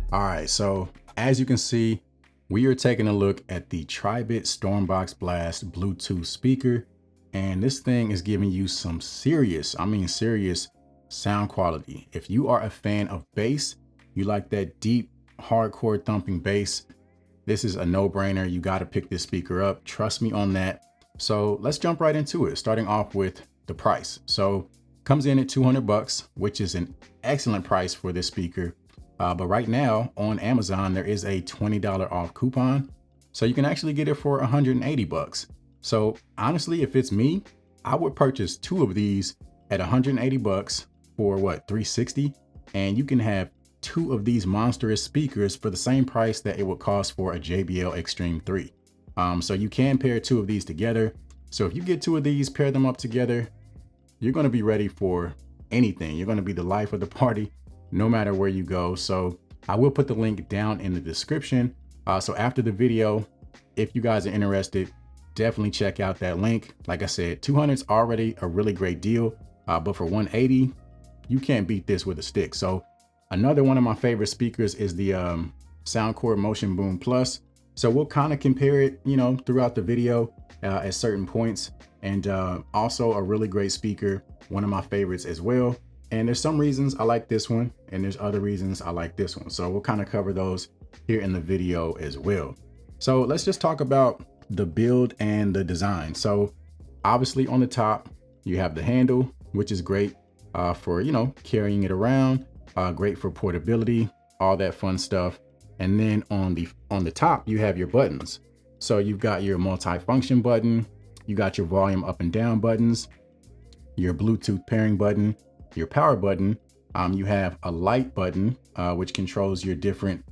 All right, so as you can see, we are taking a look at the Tribit Stormbox Blast Bluetooth speaker, and this thing is giving you some serious, I mean serious sound quality. If you are a fan of bass, you like that deep, hardcore thumping bass, this is a no-brainer. You got to pick this speaker up. Trust me on that. So let's jump right into it, starting off with the price. So comes in at 200 bucks, which is an excellent price for this speaker. But right now on Amazon, there is a $20 off coupon. So you can actually get it for 180 bucks. So honestly, if it's me, I would purchase two of these at 180 bucks for what, 360? And you can have two of these monstrous speakers for the same price that it would cost for a JBL Extreme 3. So you can pair two of these together. So if you get two of these, pair them up together, you're going to be ready for anything. You're going to be the life of the party, no matter where you go. So I will put the link down in the description. So after the video, if you guys are interested, definitely check out that link. Like I said, 200 is already a really great deal, but for 180, you can't beat this with a stick. So another one of my favorite speakers is the Soundcore Motion Boom Plus. So we'll kind of compare it, throughout the video at certain points. And also a really great speaker, one of my favorites as well. And there's some reasons I like this one, and there's other reasons I like this one. So we'll kind of cover those here in the video as well. So let's just talk about the build and the design. So obviously on the top, you have the handle, which is great for, carrying it around, great for portability, all that fun stuff. And then on the top, you have your buttons. So you've got your multi-function button, you got your volume up and down buttons, your Bluetooth pairing button, your power button. You have a light button, which controls your different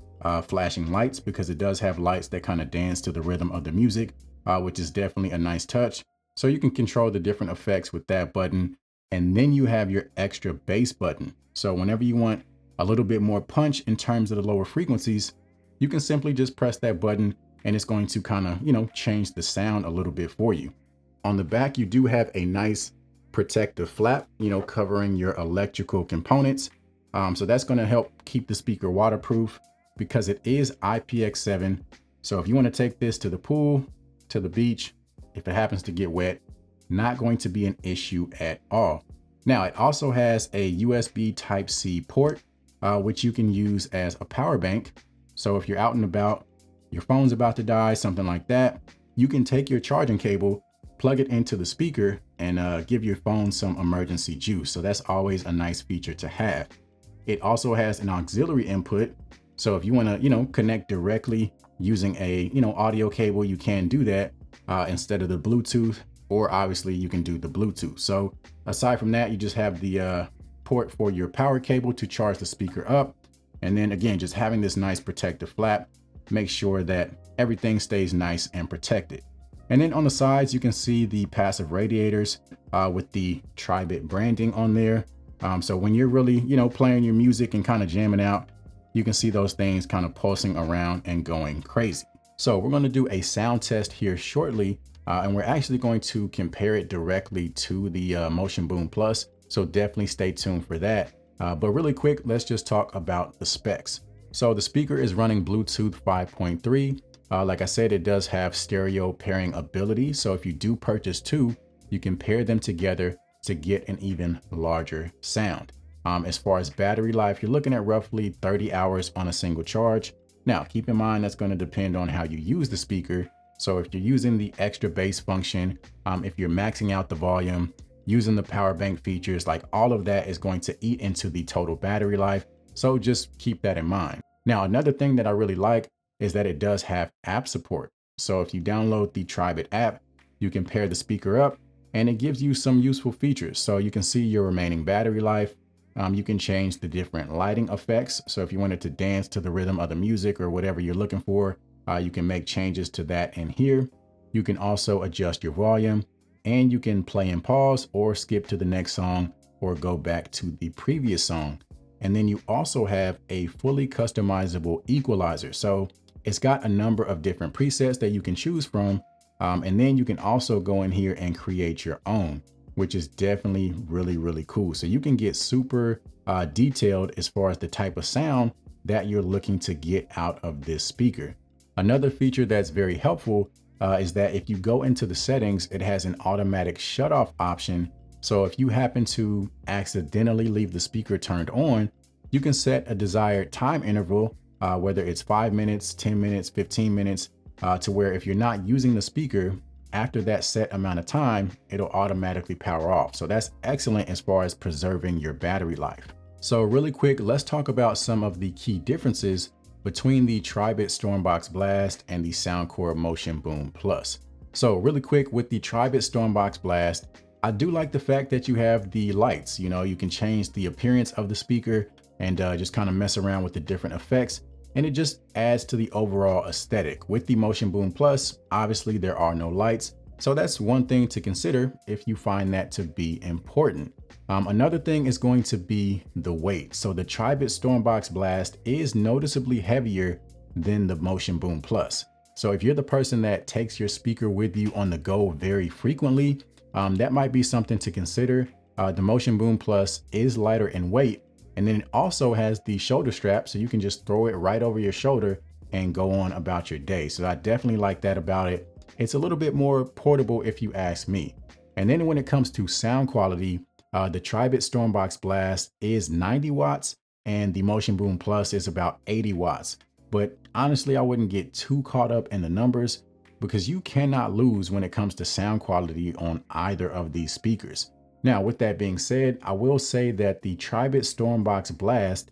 flashing lights, because it does have lights that kind of dance to the rhythm of the music, which is definitely a nice touch. So you can control the different effects with that button. And then you have your extra bass button. So whenever you want a little bit more punch in terms of the lower frequencies, you can simply just press that button and it's going to kind of, change the sound a little bit for you. On the back, you do have a nice protective flap, covering your electrical components. So that's going to help keep the speaker waterproof because it is IPX7. So if you want to take this to the pool, to the beach, if it happens to get wet, not going to be an issue at all. Now, it also has a USB Type-C port, which you can use as a power bank. So if you're out and about, your phone's about to die, something like that, you can take your charging cable, plug it into the speaker, and give your phone some emergency juice. So that's always a nice feature to have. It also has an auxiliary input. So if you want to, connect directly using a, audio cable, you can do that instead of the Bluetooth, or obviously you can do the Bluetooth. So aside from that, you just have the port for your power cable to charge the speaker up. And then again, just having this nice protective flap, make sure that everything stays nice and protected. And then on the sides, you can see the passive radiators with the Tribit branding on there. So when you're really, playing your music and kind of jamming out, you can see those things kind of pulsing around and going crazy. So we're going to do a sound test here shortly, and we're actually going to compare it directly to the Motion Boom Plus. So definitely stay tuned for that. But really quick, let's just talk about the specs. So the speaker is running Bluetooth 5.3. Like I said, it does have stereo pairing ability. So if you do purchase two, you can pair them together to get an even larger sound. As far as battery life, you're looking at roughly 30 hours on a single charge. Now, keep in mind, that's going to depend on how you use the speaker. So if you're using the extra bass function, if you're maxing out the volume, using the power bank features, like all of that is going to eat into the total battery life. So just keep that in mind. Now, another thing that I really like is that it does have app support. So if you download the Tribit app, you can pair the speaker up and it gives you some useful features. So you can see your remaining battery life. You can change the different lighting effects. So if you wanted to dance to the rhythm of the music or whatever you're looking for, you can make changes to that in here. You can also adjust your volume, and you can play and pause or skip to the next song or go back to the previous song. And then you also have a fully customizable equalizer. So it's got a number of different presets that you can choose from. And then you can also go in here and create your own, which is definitely really, really cool. So you can get super detailed as far as the type of sound that you're looking to get out of this speaker. Another feature that's very helpful is that if you go into the settings, it has an automatic shut off option. So if you happen to accidentally leave the speaker turned on, you can set a desired time interval, whether it's 5 minutes, 10 minutes, 15 minutes, to where if you're not using the speaker, after that set amount of time, it'll automatically power off. So that's excellent as far as preserving your battery life. So really quick, let's talk about some of the key differences between the Tribit Stormbox Blast and the Soundcore Motion Boom Plus. So really quick, with the Tribit Stormbox Blast, I do like the fact that you have the lights. You know, you can change the appearance of the speaker and just kind of mess around with the different effects, and it just adds to the overall aesthetic. With the Motion Boom Plus, obviously there are no lights, so that's one thing to consider if you find that to be important. Another thing is going to be the weight. So the Tribit Stormbox Blast is noticeably heavier than the Motion Boom Plus. So if you're the person that takes your speaker with you on the go very frequently, that might be something to consider. The Motion Boom Plus is lighter in weight, and then it also has the shoulder strap, so you can just throw it right over your shoulder and go on about your day. So I definitely like that about it. It's a little bit more portable if you ask me. And then when it comes to sound quality, the Tribit Stormbox Blast is 90 watts and the Motion Boom Plus is about 80 watts. But honestly, I wouldn't get too caught up in the numbers because you cannot lose when it comes to sound quality on either of these speakers. Now, with that being said, I will say that the Tribit Stormbox Blast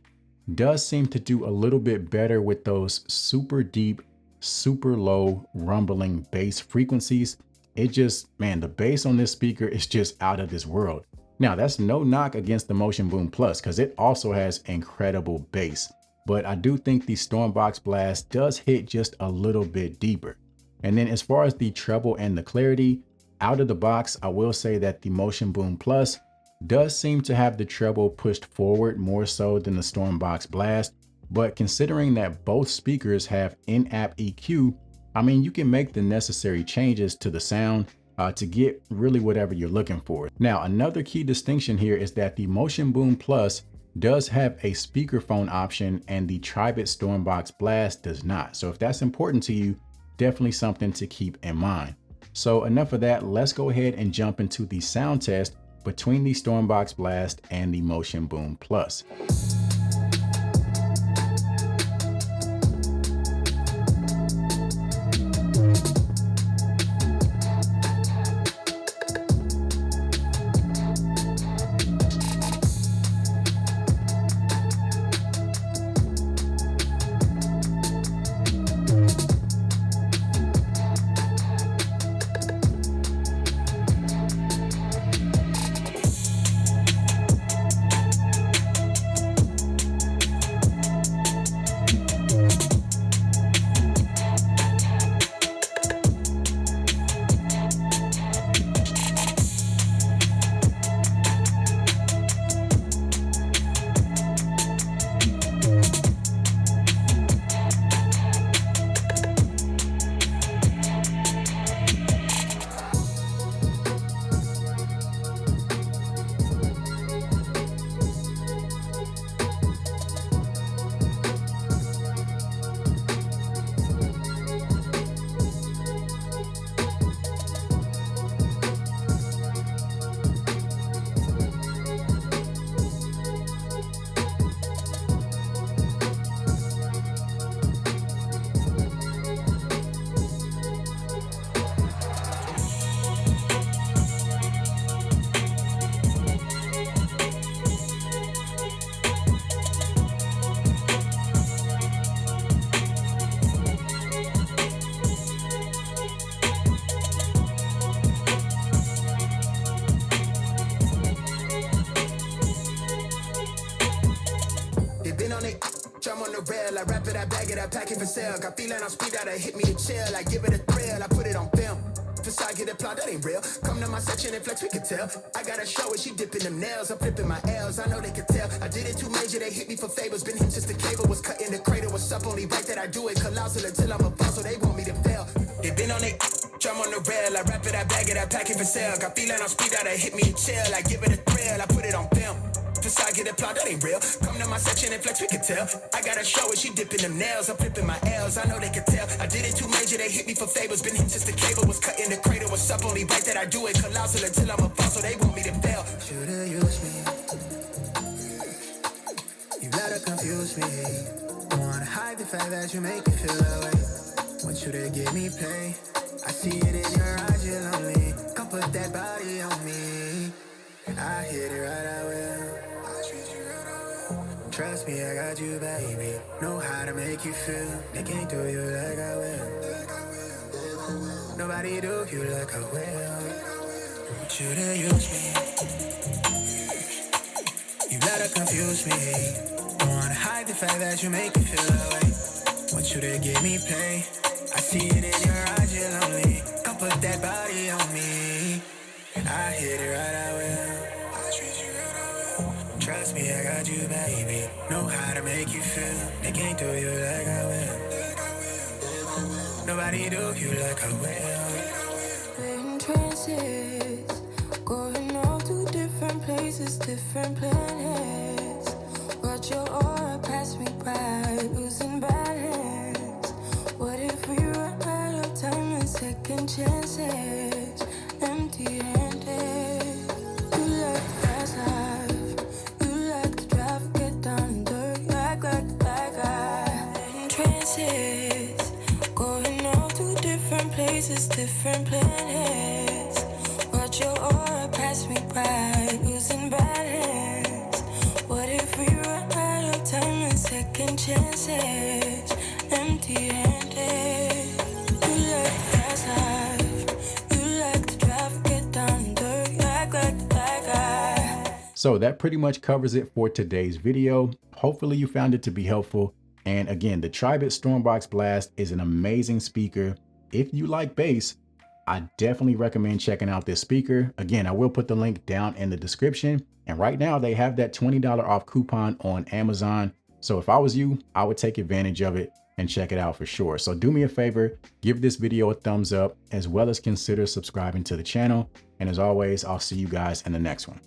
does seem to do a little bit better with those super deep, super low rumbling bass frequencies. It just, man, the bass on this speaker is just out of this world. Now, that's no knock against the Motion Boom Plus because it also has incredible bass, but I do think the Stormbox Blast does hit just a little bit deeper. And then as far as the treble and the clarity, out of the box, I will say that the Motion Boom Plus does seem to have the treble pushed forward more so than the Stormbox Blast. But considering that both speakers have in-app EQ, I mean, you can make the necessary changes to the sound to get really whatever you're looking for. Now, another key distinction here is that the Motion Boom Plus does have a speakerphone option and the Tribit Stormbox Blast does not. So if that's important to you, definitely something to keep in mind. So enough of that, let's go ahead and jump into the sound test between the Stormbox Blast and the Motion Boom Plus. rail. I wrap it, I bag it, I pack it for sale. Got feeling on speed out, hit me to chill. I give it a thrill, I put it on film. Facade get applaud, that ain't real. Come to my section and flex, we can tell. I got a show and she dipping them nails. I'm flipping my L's, I know they can tell. I did it too major, they hit me for favors. Been him since the cable was cut in the crater. What's up, only right that I do it. Colossal until I'm a boss, so they want me to fail. They been on they drum on the rail. I wrap it, I bag it, I pack it for sale. Got feeling on speed out, hit me to chill. I give it a thrill, I put it on film. Facade get applaud, that ain't real. Come to my section and flex, we can tell. I got a show and she dipping them nails. I'm flipping my L's, I know they can tell. I did it too major, they hit me for favors. Been hit since the cable was cut in the cradle. What's up, only right that I do it. Colossal until I'm a boss, so they want me to fail. Should've used me. You gotta confuse me. Wanna hide the fact that you make me feel that way. Want you to give me play. I see it in your eyes, you're lonely. Come put that body on me. I hit it right, I will. Trust me, I got you, baby. Know how to make you feel. They can't do you like I will. Nobody do you like I will. Want you to use me. You gotta confuse me. Wanna hide the fact that you make me feel that way. Want you to give me play. I see it in your eyes, you're lonely. Come put that body on me. I hit it right, I will. Trust me, I got you, baby. Know how to make you feel. They can't do you like I will. Nobody do you like I will. In trances, going off to different places, different planets. But your aura passed me by, losing balance. What if we run out of time and second chances? Empty-handed. You like the fast life, you like to drive, get down and dirty, act like the bad guy. In trances, going off to different places, different planets. But your aura passed me by, losing balance. What if we run out of time and second chances? Empty-handed. You like the fast life, you like to drive, get down and dirty, act like the bad guy. So that pretty much covers it for today's video. Hopefully you found it to be helpful. And again, the Tribit Stormbox Blast is an amazing speaker. If you like bass, I definitely recommend checking out this speaker. Again, I will put the link down in the description. And right now they have that $20 off coupon on Amazon. So if I was you, I would take advantage of it and check it out for sure. So do me a favor, give this video a thumbs up, as well as consider subscribing to the channel. And as always, I'll see you guys in the next one.